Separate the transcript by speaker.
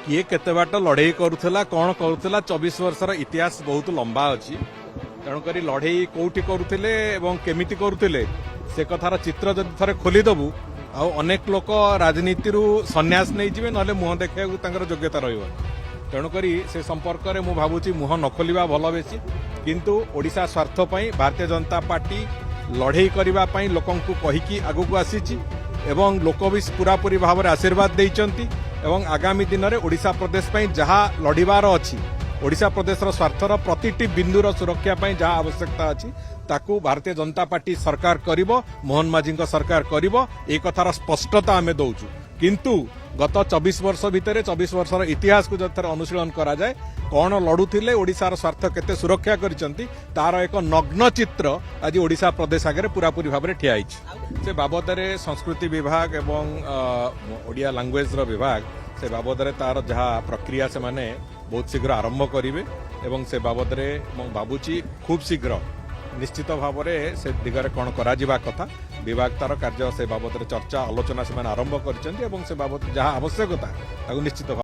Speaker 1: किए केते बाट लड़े करुला कौन करुला 24 वर्षर इतिहास बहुत लंबा अच्छी तेणुक लड़े कौटी करुले केमिति करुले से कथार चित्र जब थे खोलीदेबू अनेक लोक राजनीति सन्यास नहीं जी ना मुह देखा योग्यता रही तेणुक से संपर्क में मुझे भावुँ मुह न खोलिया भल बेसी किंतु ओडिशा स्वार्थपाई भारतीय जनता पार्टी लड़े करने लोक कहीकि आगक आसी एवं लोक भी पूरापूरी भाव में आशीर्वाद देइचंती एवं आगामी दिन में ओडिशा प्रदेश ପାଇଁ जहाँ लड़िबार अच्छी ओडिशा प्रदेशर स्वार्थर प्रतिटी बिंदुर सुरक्षा ପାଇଁ जहाँ आवश्यकता अच्छी ताकू भारतीय जनता पार्टी सरकार करिवो मोहन माझी सरकार करिवो ए कथार स्पष्टता आमे दउचु किंतु गत 24 वर्ष भितर 24 वर्षर इतिहास को जब अनुशीलन करा जाए कौन लड़ुले ओडिशार स्वार्थ केते सुरक्षा करिसंती तार एक नग्न चित्र आज ओडिशा प्रदेश आगे पूरापूरी भाव में ठिया से बाबद संस्कृति विभाग एवं ओडिया लैंग्वेज विभाग से बाबद तार जहाँ प्रक्रिया से माने बहुत शीघ्र आरंभ करेंगे एवं से बाबद भावुची खूब शीघ्र निश्चित भाव में से दिगरे कौन करा कथा विभाग तार कार्य से बाबद चर्चा आलोचना से आरंभ कर बाबद जहाँ आवश्यकता निश्चित